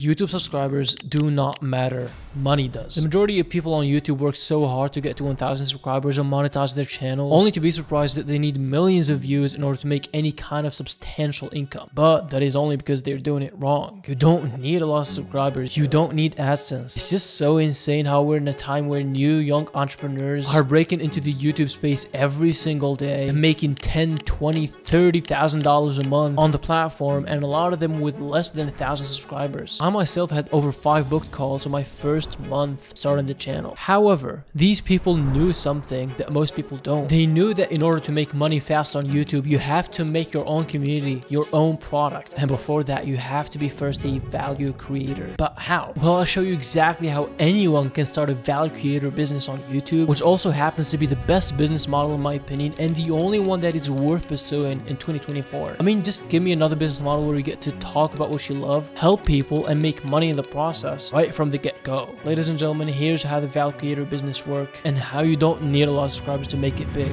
YouTube subscribers do not matter, money does. The majority of people on YouTube work so hard to get to 1,000 subscribers and monetize their channels, only to be surprised that they need millions of views in order to make any kind of substantial income. But that is only because they're doing it wrong. You don't need a lot of subscribers, you don't need AdSense. It's just so insane how we're in a time where new young entrepreneurs are breaking into the YouTube space every single day and making $10, $20, $30,000 a month on the platform, and a lot of them with less than 1,000 subscribers. I myself had over 5 booked calls on my first month starting the channel. However, these people knew something that most people don't. They knew that in order to make money fast on YouTube, you have to make your own community, your own product. And before that, you have to be first a value creator. But how? Well, I'll show you exactly how anyone can start a value creator business on YouTube, which also happens to be the best business model in my opinion, and the only one that is worth pursuing in 2024. I mean, just give me another business model where you get to talk about what you love, help people, and make money in the process right from the get-go. Ladies and gentlemen, here's how the value creator business works and how you don't need a lot of subscribers to make it big.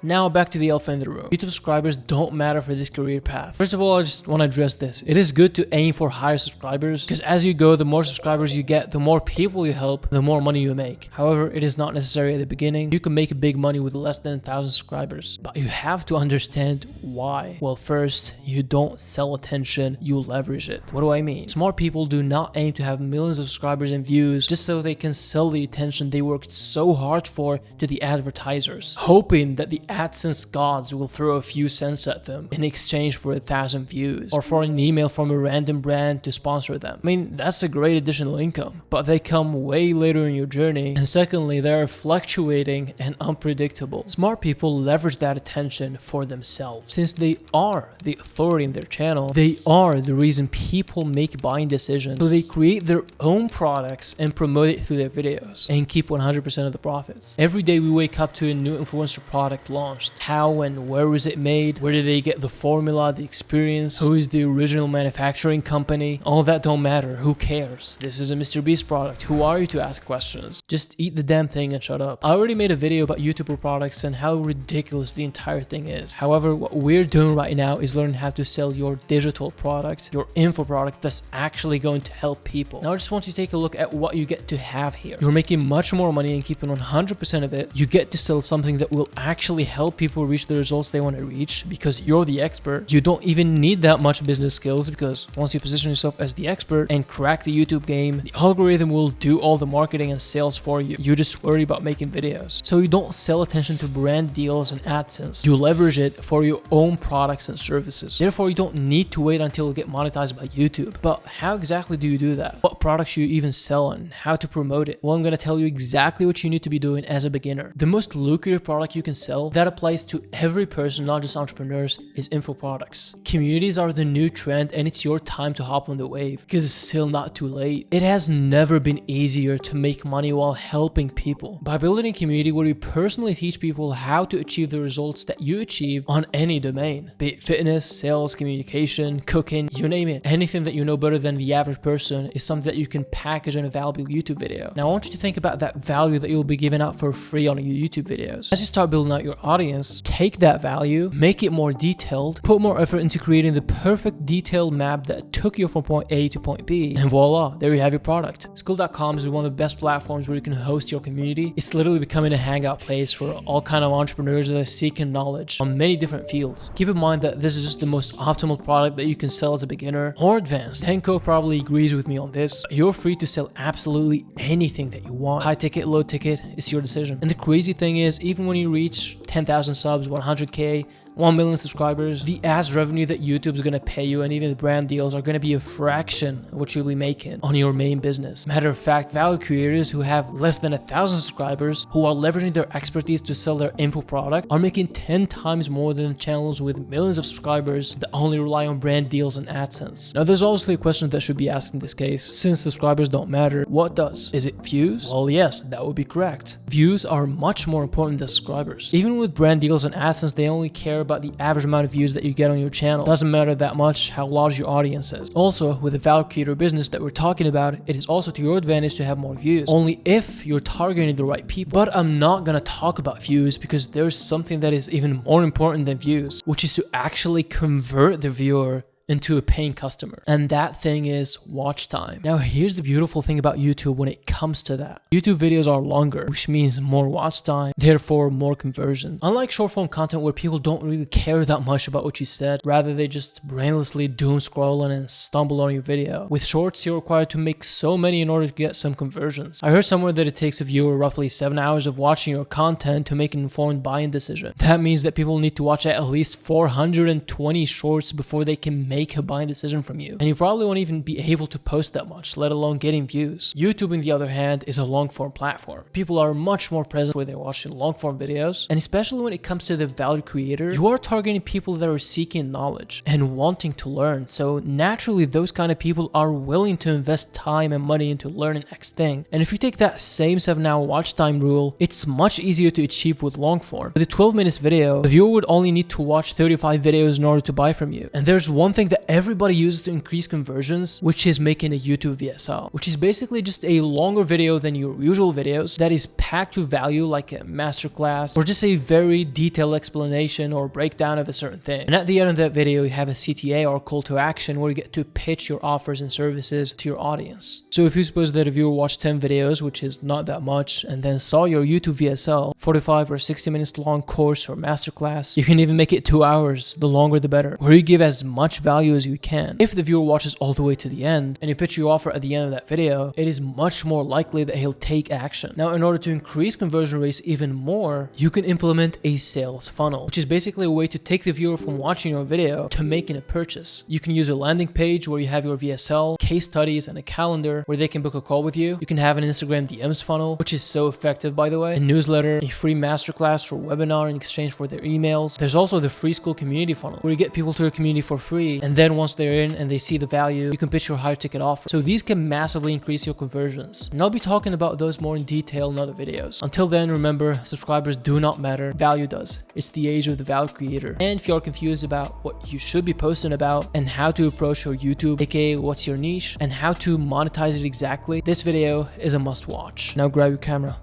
Now back to the elephant in the room. YouTube subscribers don't matter for this career path. First of all, I just want to address this. It is good to aim for higher subscribers because as you go, the more subscribers you get, the more people you help, the more money you make. However, it is not necessary at the beginning. You can make big money with less than 1,000 subscribers, but you have to understand why. Well, first, you don't sell attention, you leverage it. What do I mean? Smart people do not aim to have millions of subscribers and views just so they can sell the attention they worked so hard for to the advertisers, hoping that the AdSense gods will throw a few cents at them in exchange for 1,000 views or for an email from a random brand to sponsor them. I mean, that's a great additional income, but they come way later in your journey, and secondly, they are fluctuating and unpredictable. Smart people leverage that attention for themselves. Since they are the authority in their channel, they are the reason people make buying decisions, so they create their own products and promote it through their videos and keep 100% of the profits. Every day we wake up to a new influencer product launched. How and where was it made? Where did they get the formula, the experience? Who is the original manufacturing company? All that don't matter. Who cares? This is a Mr. Beast product. Who are you to ask questions? Just eat the damn thing and shut up. I already made a video about YouTuber products and how ridiculous the entire thing is. However, what we're doing right now is learning how to sell your digital product, your info product that's actually going to help people. Now I just want you to take a look at what you get to have here. You're making much more money and keeping 100% of it. You get to sell something that will actually help people reach the results they want to reach because you're the expert. You don't even need that much business skills because once you position yourself as the expert and crack the YouTube game, the algorithm will do all the marketing and sales for you. You just worry about making videos. So you don't sell attention to brand deals and AdSense. You leverage it for your own products and services. Therefore, you don't need to wait until you get monetized by YouTube. But how exactly do you do that? What products you even sell and how to promote it? Well, I'm going to tell you exactly what you need to be doing as a beginner. The most lucrative product you can sell that applies to every person, not just entrepreneurs, is info products. Communities are the new trend and it's your time to hop on the wave because it's still not too late. It has never been easier to make money while helping people. By building a community where you personally teach people how to achieve the results that you achieve on any domain, be it fitness, sales, communication, cooking, you name it. Anything that you know better than the average person is something that you can package in a valuable YouTube video. Now I want you to think about that value that you'll be giving out for free on your YouTube videos. As you start building out your audience, take that value, make it more detailed, put more effort into creating the perfect detailed map that took you from point A to point B, and voila, there you have your product. Skool.com is one of the best platforms where you can host your community. It's literally becoming a hangout place for all kind of entrepreneurs that are seeking knowledge on many different fields. Keep in mind that this is just the most optimal product that you can sell as a beginner or advanced. Tenko probably agrees with me on this. You're free to sell absolutely anything that you want. High ticket, low ticket, it's your decision. And the crazy thing is, even when you reach 10,000 subs, 100K, 1 million subscribers, the ads revenue that YouTube is going to pay you and even the brand deals are going to be a fraction of what you'll be making on your main business. Matter of fact, value creators who have less than 1,000 subscribers, who are leveraging their expertise to sell their info product, are making 10 times more than channels with millions of subscribers that only rely on brand deals and AdSense. Now, there's obviously a question that should be asked in this case. Since subscribers don't matter, what does? Is it views? Well, yes, that would be correct. Views are much more important than subscribers. Even with brand deals and AdSense, they only care about the average amount of views that you get on your channel. Doesn't matter that much how large your audience is. Also, with the value creator business that we're talking about, it is also to your advantage to have more views, only if you're targeting the right people. But I'm not gonna talk about views because there's something that is even more important than views, which is to actually convert the viewer into a paying customer. And that thing is watch time. Now here's the beautiful thing about YouTube when it comes to that. YouTube videos are longer, which means more watch time, therefore more conversions. Unlike short form content where people don't really care that much about what you said, rather they just brainlessly doom scrolling and stumble on your video. With shorts, you're required to make so many in order to get some conversions. I heard somewhere that it takes a viewer roughly 7 hours of watching your content to make an informed buying decision. That means that people need to watch at least 420 shorts before they can make a buying decision from you. And you probably won't even be able to post that much, let alone getting views. YouTube, on the other hand, is a long form platform. People are much more present where they're watching long form videos, and especially when it comes to the value creator, you are targeting people that are seeking knowledge and wanting to learn. So naturally, those kind of people are willing to invest time and money into learning X thing. And if you take that same 7-hour watch time rule, it's much easier to achieve with long form. With a 12 minutes video, the viewer would only need to watch 35 videos in order to buy from you. And there's one thing that everybody uses to increase conversions, which is making a YouTube VSL, which is basically just a longer video than your usual videos that is packed with value, like a masterclass or just a very detailed explanation or breakdown of a certain thing. And at the end of that video, you have a CTA or call to action where you get to pitch your offers and services to your audience. So if you suppose that a viewer watched 10 videos, which is not that much, and then saw your YouTube VSL, 45 or 60 minutes long course or masterclass, you can even make it 2 hours, the longer the better, where you give as much value as you can. If the viewer watches all the way to the end and you pitch your offer at the end of that video, it is much more likely that he'll take action. Now, in order to increase conversion rates even more, you can implement a sales funnel, which is basically a way to take the viewer from watching your video to making a purchase. You can use a landing page where you have your VSL, case studies, and a calendar where they can book a call with you. You can have an Instagram DMs funnel, which is so effective, by the way, a newsletter, a free masterclass or webinar in exchange for their emails. There's also the free school community funnel where you get people to your community for free, and then once they're in and they see the value, you can pitch your higher ticket offer. So these can massively increase your conversions. And I'll be talking about those more in detail in other videos. Until then, remember, subscribers do not matter, value does. It's the age of the value creator. And if you're confused about what you should be posting about and how to approach your YouTube, aka what's your niche, and how to monetize it exactly, this video is a must watch. Now grab your camera.